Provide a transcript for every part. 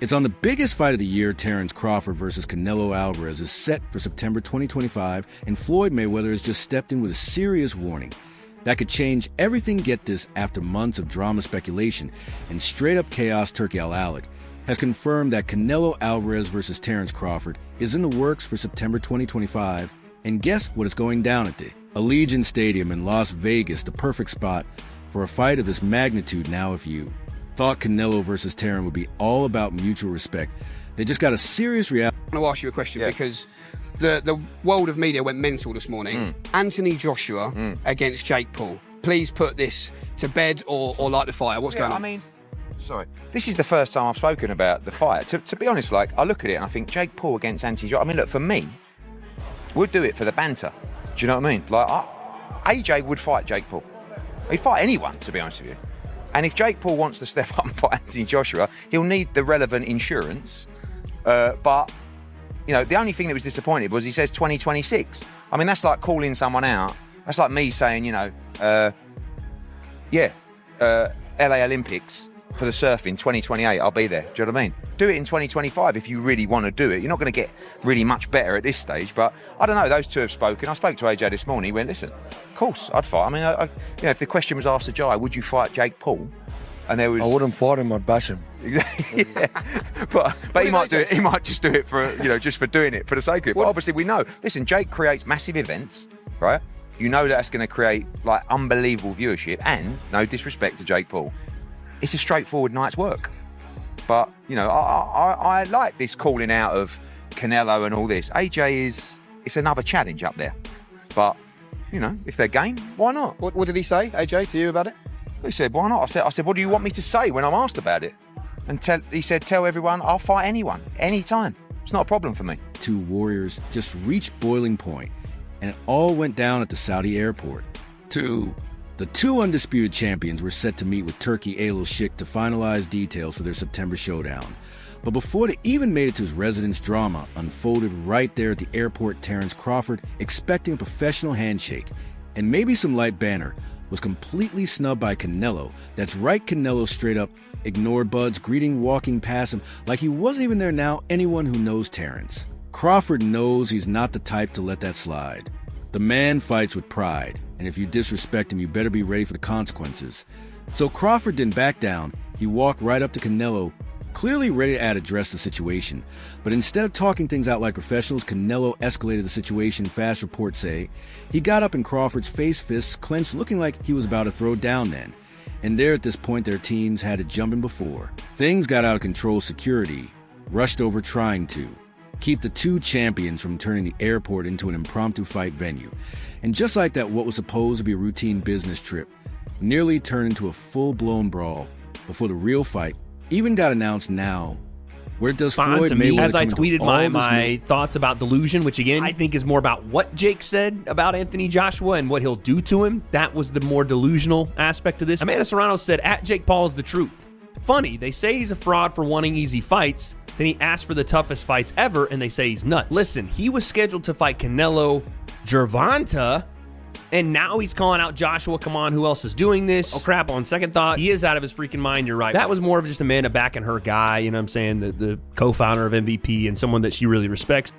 It's on the biggest fight of the year. Terence Crawford versus Canelo Alvarez is set for September 2025, and Floyd Mayweather has just stepped in with a serious warning. That could change everything. Get this, after months of drama speculation and straight-up chaos, Turki Al-Alaq has confirmed that Canelo Alvarez versus Terence Crawford is in the works for September 2025, and guess what is going down at the Allegiant Stadium in Las Vegas, the perfect spot for a fight of this magnitude. Now, if you thought Canelo versus Terence would be all about mutual respect, they just got a serious reality. I want to ask you a question because the world of media went mental this morning. Anthony Joshua against Jake Paul. Please put this to bed or light the fire. What's going on? I mean, sorry. This is the first time I've spoken about the fight. To be honest, like, I look at it and I think Jake Paul against Anthony Joshua. I mean, look, for me, we'll do it for the banter. Do you know what I mean? Like, AJ would fight Jake Paul. He'd fight anyone, to be honest with you. And if Jake Paul wants to step up and fight Anthony Joshua, he'll need the relevant insurance. But, you know, the only thing that was disappointing was he says 2026. I mean, that's like calling someone out. That's like me saying, you know, LA Olympics for the surfing, 2028, I'll be there. Do you know what I mean? Do it in 2025 if you really want to do it. You're not going to get really much better at this stage, but I don't know, those two have spoken. I spoke to AJ this morning. He went, listen, of course, I'd fight. I mean, you know, if the question was asked to Jai, would you fight Jake Paul? And there was... I wouldn't fight him, I'd bash him. Yeah, but he might do it. He might just do it for, you know, just for doing it for the sake of it. But obviously, we know. Listen, Jake creates massive events, right? You know that's going to create like unbelievable viewership, and no disrespect to Jake Paul, it's a straightforward night's work. But you know, I like this calling out of Canelo and all this. AJ it's another challenge up there. But you know, if they're game, why not? What did he say, AJ, to you about it? He said, why not? I said, what do you want me to say when I'm asked about it? And he said, tell everyone I'll fight anyone, anytime. It's not a problem for me. Two warriors just reached boiling point, and it all went down at the Saudi airport. The two undisputed champions were set to meet with Turki Al-Sheikh to finalize details for their September showdown. But before they even made it to his residence, drama unfolded right there at the airport. Terence Crawford, expecting a professional handshake and maybe some light banter, was completely snubbed by Canelo. That's right, Canelo straight up ignored Bud's greeting, walking past him like he wasn't even there. Now, anyone who knows Terence Crawford knows he's not the type to let that slide. The man fights with pride, and if you disrespect him, you better be ready for the consequences. So Crawford didn't back down. He walked right up to Canelo, clearly ready to address the situation. But instead of talking things out like professionals, Canelo escalated the situation, fast reports say. He got up in Crawford's face, fists clenched, looking like he was about to throw down then. And there at this point, their teams had it jumping before. Things got out of control. Security rushed over trying to keep the two champions from turning the airport into an impromptu fight venue. And just like that, what was supposed to be a routine business trip nearly turned into a full-blown brawl before the real fight even got announced. Now, where does Floyd Mayweather as I come tweeted into my thoughts about delusion, which again I think is more about what Jake said about Anthony Joshua and what he'll do to him. That was the more delusional aspect of this. Amanda Serrano said, at Jake Paul is the truth. Funny, they say he's a fraud for wanting easy fights, then he asked for the toughest fights ever and they say he's nuts. Listen, he was scheduled to fight Canelo Gervonta, and now he's calling out Joshua. Come on, who else is doing this? Oh crap, on second thought, he is out of his freaking mind. You're right. That was more of just Amanda backing her guy, you know what I'm saying, the co-founder of MVP and someone that she really respects.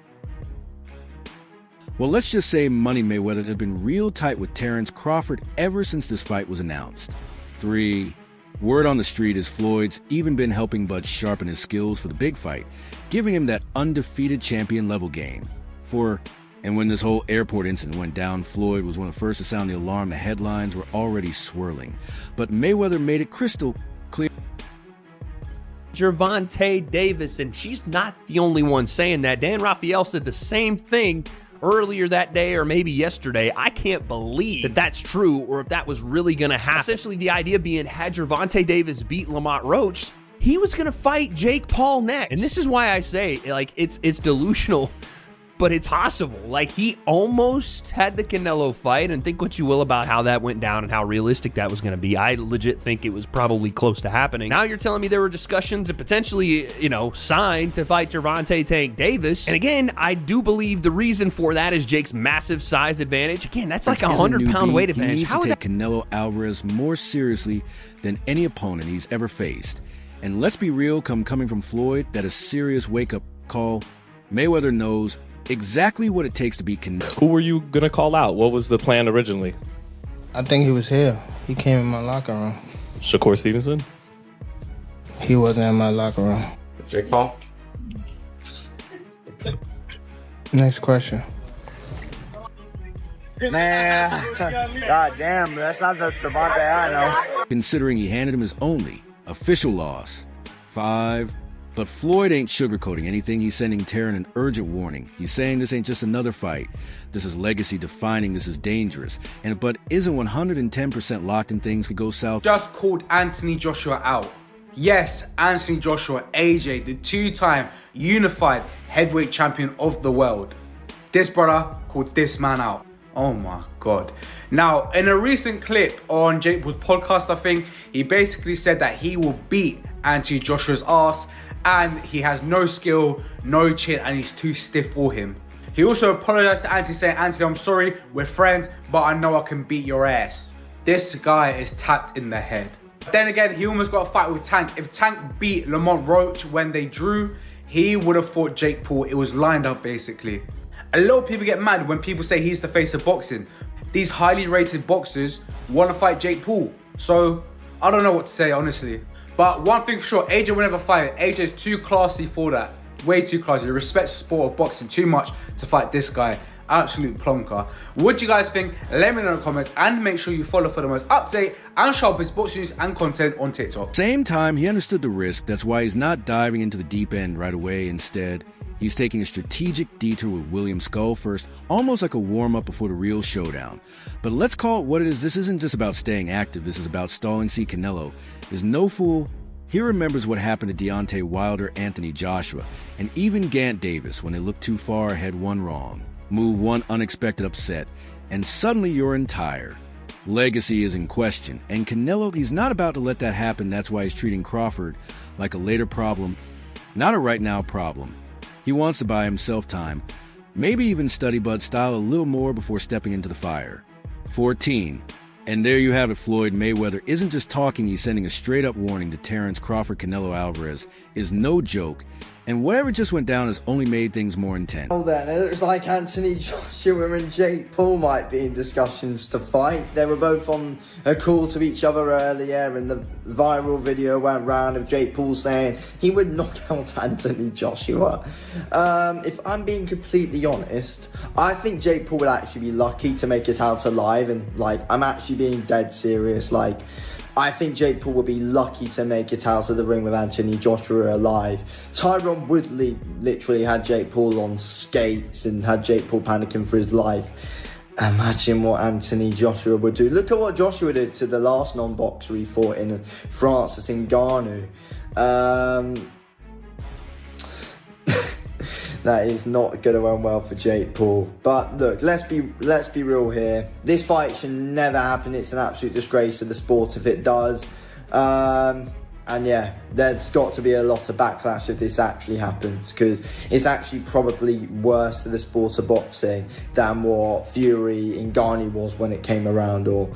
Well, let's just say Money Mayweather has been real tight with Terence Crawford ever since this fight was announced. 3. Word on the street is Floyd's even been helping Bud sharpen his skills for the big fight, giving him that undefeated champion level game. 4. And when this whole airport incident went down, Floyd was one of the first to sound the alarm. The headlines were already swirling. But Mayweather made it crystal clear. Gervonta Davis, and she's not the only one saying that. Dan Rafael said the same thing earlier that day, or maybe yesterday. I can't believe that that's true, or if that was really going to happen. Essentially, the idea being, had Gervonta Davis beat Lamont Roach, he was going to fight Jake Paul next. And this is why I say, like, it's delusional, but it's possible. Like, he almost had the Canelo fight, and think what you will about how that went down and how realistic that was going to be. I legit think it was probably close to happening. Now you're telling me there were discussions and potentially, you know, signed to fight Gervonta Tank Davis. And again, I do believe the reason for that is Jake's massive size advantage. Again, that's like a 100-pound weight advantage. He needs to take Canelo Alvarez more seriously than any opponent he's ever faced. And let's be real, coming from Floyd, that is serious wake-up call. Mayweather knows exactly what it takes to beat Canelo. Who were you gonna call out? What was the plan originally? I think he was here. He came in my locker room. Shakur Stevenson? He wasn't in my locker room. Jake Paul? Next question. Man, goddamn, that's not the Devontae I know. Considering he handed him his only official loss. 5. But Floyd ain't sugarcoating anything. He's sending Taryn an urgent warning. He's saying this ain't just another fight. This is legacy defining. This is dangerous. But isn't 110% locked in things could go south. Just called Anthony Joshua out. Yes, Anthony Joshua, AJ, the 2-time unified heavyweight champion of the world. This brother called this man out. Oh my God. Now, in a recent clip on Jake Paul's podcast, I think, he basically said that he will beat Anthony Joshua's ass and he has no skill, no chin, and he's too stiff for him. He also apologized to Anthony saying, Anthony, I'm sorry, we're friends, but I know I can beat your ass. This guy is tapped in the head. Then again, he almost got a fight with Tank. If Tank beat Lamont Roach when they drew, he would have fought Jake Paul. It was lined up basically. A lot of people get mad when people say he's the face of boxing. These highly rated boxers want to fight Jake Paul. So, I don't know what to say, honestly. But one thing for sure, AJ will never fight. AJ's too classy for that. Way too classy. He respects the sport of boxing too much to fight this guy. Absolute plonker. What do you guys think? Let me know in the comments and make sure you follow for the most up-to-date and sharpest boxing news and content on TikTok. Same time, he understood the risk. That's why he's not diving into the deep end right away. Instead, he's taking a strategic detour with William Skull first, almost like a warm-up before the real showdown. But let's call it what it is. This isn't just about staying active. This is about stalling. See, Canelo is no fool. He remembers what happened to Deontay Wilder, Anthony Joshua, and even Gant Davis when they looked too far ahead one wrong. Move one unexpected upset, and suddenly you're in tire. Legacy is in question, and Canelo, he's not about to let that happen. That's why he's treating Crawford like a later problem, not a right now problem. He wants to buy himself time, maybe even study Bud style a little more before stepping into the fire. 14. And there you have it, Floyd Mayweather isn't just talking, he's sending a straight-up warning to Terrence Crawford. Canelo Alvarez is no joke, and whatever just went down has only made things more intense. Well then, it looks like Anthony Joshua and Jake Paul might be in discussions to fight. They were both on a call to each other earlier, and the viral video went round of Jake Paul saying he would knock out Anthony Joshua. If I'm being completely honest, I think Jake Paul would actually be lucky to make it out alive, and I'm actually being dead serious. I think Jake Paul would be lucky to make it out of the ring with Anthony Joshua alive. Tyron Woodley literally had Jake Paul on skates and had Jake Paul panicking for his life. Imagine what Anthony Joshua would do. Look at what Joshua did to the last non-boxer he fought in Francis Ngannou. That is not going to end well for Jake Paul. But look, let's be real here. This fight should never happen. It's an absolute disgrace to the sport if it does. And yeah, there's got to be a lot of backlash if this actually happens, because it's actually probably worse to the sport of boxing than what Fury in Ngannou was when it came around, or or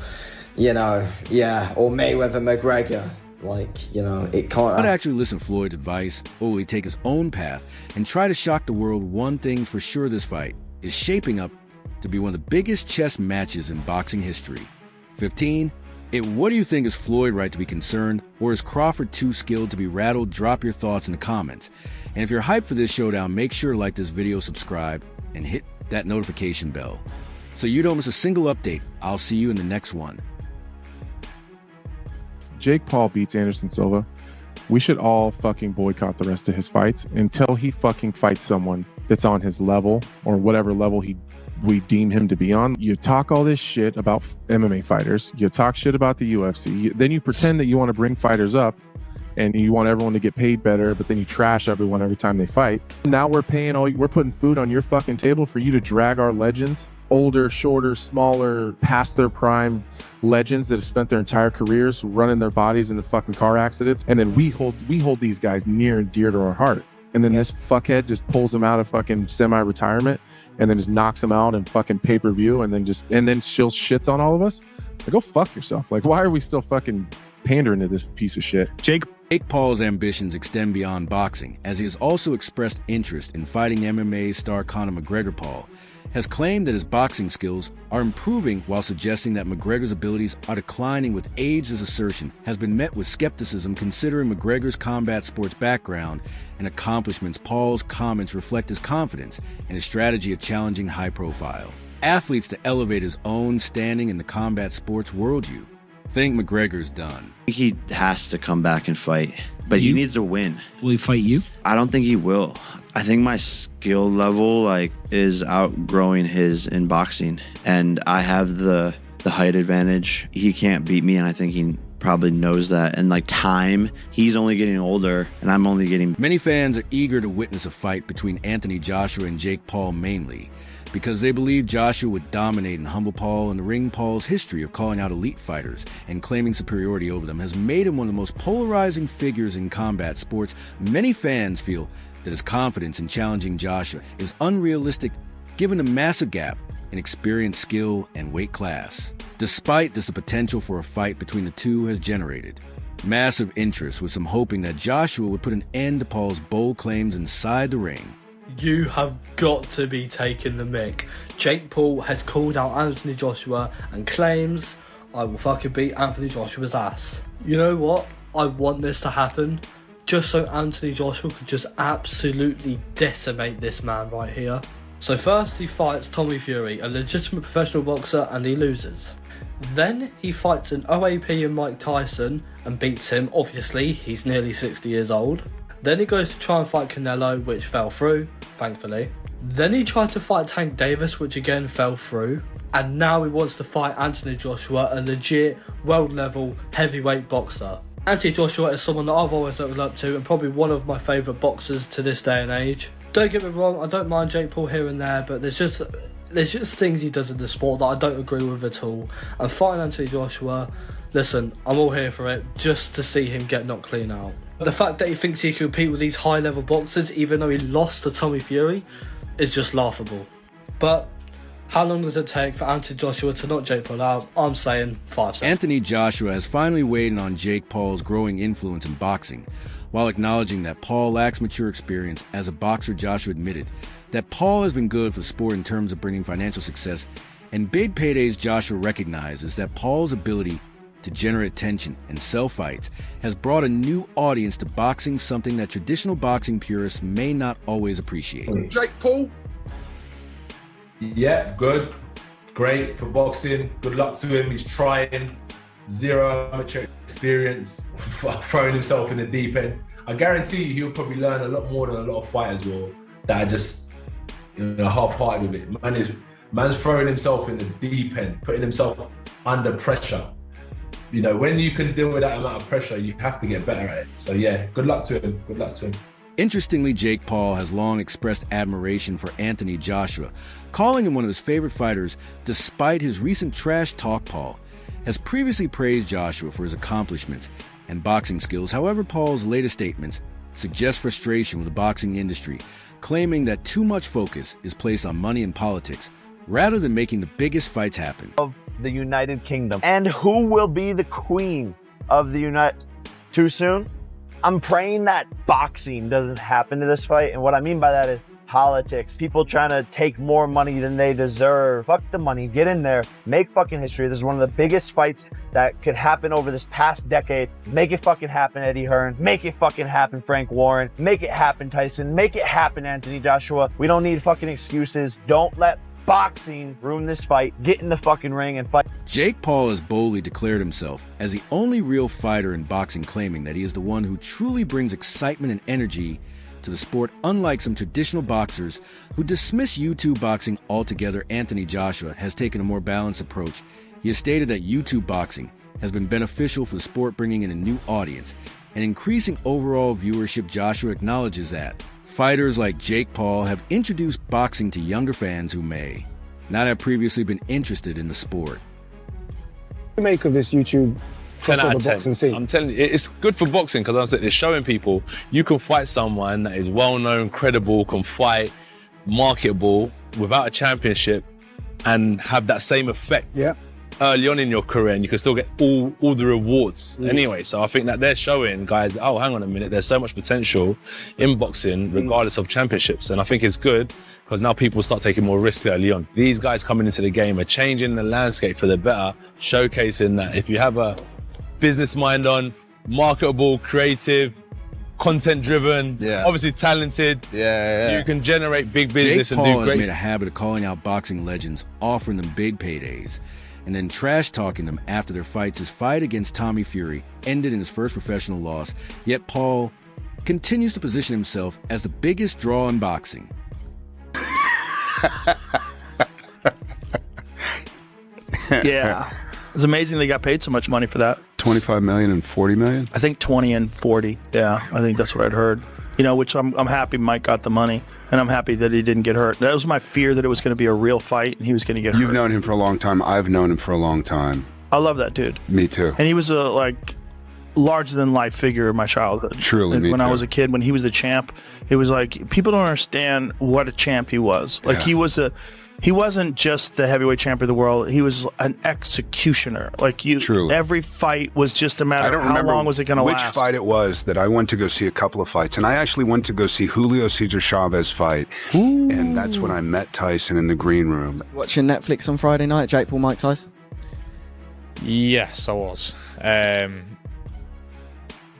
Mayweather McGregor. It can't. Not actually listen to Floyd's advice, or will he take his own path and try to shock the world? One thing's for sure, this fight is shaping up to be one of the biggest chess matches in boxing history. 15. What do you think? Is Floyd right to be concerned, or is Crawford too skilled to be rattled? Drop your thoughts in the comments. And if you're hyped for this showdown, make sure to like this video, subscribe, and hit that notification bell so you don't miss a single update. I'll see you in the next one. Jake Paul beats Anderson Silva, we should all fucking boycott the rest of his fights until he fucking fights someone that's on his level, or whatever level we deem him to be on. You talk all this shit about MMA fighters, you talk shit about the UFC, then you pretend that you want to bring fighters up and you want everyone to get paid better, but then you trash everyone every time they fight. Now we're putting food on your fucking table for you to drag our legends, older, shorter, smaller, past their prime legends that have spent their entire careers running their bodies into fucking car accidents, and then we hold these guys near and dear to our heart, and then this fuckhead just pulls them out of fucking semi-retirement and then just knocks them out in fucking pay-per-view, and then she'll shits on all of us. Go fuck yourself. Why are we still fucking pandering to this piece of shit? Jake Jake Paul's ambitions extend beyond boxing, as he has also expressed interest in fighting MMA star Conor McGregor. Paul has claimed that his boxing skills are improving while suggesting that McGregor's abilities are declining with age. This assertion has been met with skepticism considering McGregor's combat sports background and accomplishments. Paul's comments reflect his confidence and his strategy of challenging high-profile athletes to elevate his own standing in the combat sports worldview. Think McGregor's done. He has to come back and fight, but he needs to win. Will he fight you? I don't think he will. I think my skill level is outgrowing his in boxing, and I have the height advantage. He can't beat me, and I think he probably knows that. And time, he's only getting older, and I'm only getting... Many fans are eager to witness a fight between Anthony Joshua and Jake Paul, mainly because they believe Joshua would dominate and humble Paul in the ring. Paul's history of calling out elite fighters and claiming superiority over them has made him one of the most polarizing figures in combat sports. Many fans feel that his confidence in challenging Joshua is unrealistic given the massive gap in experience, skill, and weight class. Despite this, the potential for a fight between the two has generated massive interest, with some hoping that Joshua would put an end to Paul's bold claims inside the ring. You have got to be taking the mick. Jake Paul has called out Anthony Joshua and claims, I will fucking beat Anthony Joshua's ass. You know what? I want this to happen just so Anthony Joshua could just absolutely decimate this man right here. So first he fights Tommy Fury, a legitimate professional boxer, and he loses. Then he fights an OAP and Mike Tyson and beats him. Obviously, he's nearly 60 years old. Then he goes to try and fight Canelo, which fell through, thankfully. Then he tried to fight Tank Davis, which again fell through. And now he wants to fight Anthony Joshua, a legit world-level heavyweight boxer. Anthony Joshua is someone that I've always looked up to and probably one of my favourite boxers to this day and age. Don't get me wrong, I don't mind Jake Paul here and there, but there's just things he does in the sport that I don't agree with at all. And fighting Anthony Joshua, listen, I'm all here for it, just to see him get knocked clean out. The fact that he thinks he can compete with these high-level boxers, even though he lost to Tommy Fury, is just laughable. But how long does it take for Anthony Joshua to knock Jake Paul out? I'm saying 5 seconds. Anthony Joshua has finally weighed in on Jake Paul's growing influence in boxing. While acknowledging that Paul lacks mature experience as a boxer, Joshua admitted that Paul has been good for the sport in terms of bringing financial success and big paydays. Joshua recognizes that Paul's ability to generate attention and sell fights has brought a new audience to boxing, something that traditional boxing purists may not always appreciate. Jake Paul? Yeah, good. Great for boxing. Good luck to him. He's trying. Zero amateur experience, throwing himself in the deep end. I guarantee you he'll probably learn a lot more than a lot of fighters will that are just half-hearted with it. Man's throwing himself in the deep end, putting himself under pressure. When you can deal with that amount of pressure, you have to get better at it. So yeah, good luck to him. Good luck to him. Interestingly, Jake Paul has long expressed admiration for Anthony Joshua, calling him one of his favorite fighters despite his recent trash talk. Paul has previously praised Joshua for his accomplishments and boxing skills. However, Paul's latest statements suggest frustration with the boxing industry, claiming that too much focus is placed on money and politics rather than making the biggest fights happen. Of the United Kingdom. And who will be the queen of the United... Too soon? I'm praying that boxing doesn't happen to this fight. And what I mean by that is politics. People trying to take more money than they deserve. Fuck the money. Get in there. Make fucking history. This is one of the biggest fights that could happen over this past decade. Make it fucking happen, Eddie Hearn. Make it fucking happen, Frank Warren. Make it happen, Tyson. Make it happen, Anthony Joshua. We don't need fucking excuses. Don't let boxing ruin this fight. Get in the fucking ring and fight. Jake Paul has boldly declared himself as the only real fighter in boxing, claiming that he is the one who truly brings excitement and energy to the sport, unlike some traditional boxers who dismiss YouTube boxing altogether. Anthony Joshua has taken a more balanced approach. He has stated that YouTube boxing has been beneficial for the sport, bringing in a new audience and increasing overall viewership. Joshua acknowledges that fighters like Jake Paul have introduced boxing to younger fans who may not have previously been interested in the sport. What do you make of this YouTube 10 out of 10. boxing scene? I'm telling you, it's good for boxing because it's showing people you can fight someone that is well-known, credible, can fight, marketable, without a championship and have that same effect early on in your career and you can still get all the rewards anyway. So I think that they're showing guys, oh, hang on a minute, there's so much potential in boxing regardless of championships. And I think it's good because now people start taking more risks early on. These guys coming into the game are changing the landscape for the better, showcasing that if you have a business mind on, marketable, creative, content-driven, obviously talented. You can generate big business Jake and Paul do has great. made a habit of calling out boxing legends, offering them big paydays, and then trash-talking them after their fights. His fight against Tommy Fury ended in his first professional loss, yet Paul continues to position himself as the biggest draw in boxing. Yeah. It's amazing they got paid so much money for that. 25 million and 40 million? I think 20 and 40. Yeah, I think that's what I'd heard. You know, which I'm happy Mike got the money, and I'm happy that he didn't get hurt. That was my fear, that it was going to be a real fight and he was going to get hurt. You've known him for a long time. I've known him for a long time. I love that dude. Me too. And he was a larger than life figure in my childhood. Truly, me when too. I was a kid, when he was the champ, it was like people don't understand what a champ he was. Like he wasn't just the heavyweight champion of the world. He was an executioner. Like Truly. Every fight was just a matter of how long was it going to last. Which fight it was that I went to go see a couple of fights, and I actually went to go see Julio Cesar Chavez fight, and that's when I met Tyson in the green room. Watching Netflix on Friday night, Jake Paul, Mike Tyson? Yes, I was.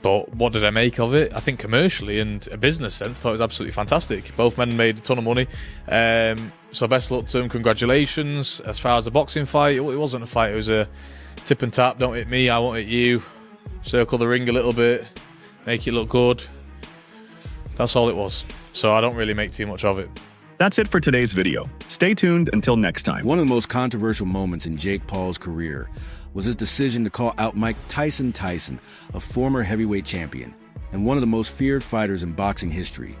But what did I make of it? I think commercially and a business sense, I thought it was absolutely fantastic. Both men made a ton of money. So best luck to them. Congratulations. As far as the boxing fight, it wasn't a fight. It was a tip and tap. Don't hit me, I won't hit you. Circle the ring a little bit. Make it look good. That's all it was. So I don't really make too much of it. That's it for today's video. Stay tuned until next time. One of the most controversial moments in Jake Paul's career was his decision to call out Mike Tyson, a former heavyweight champion and one of the most feared fighters in boxing history.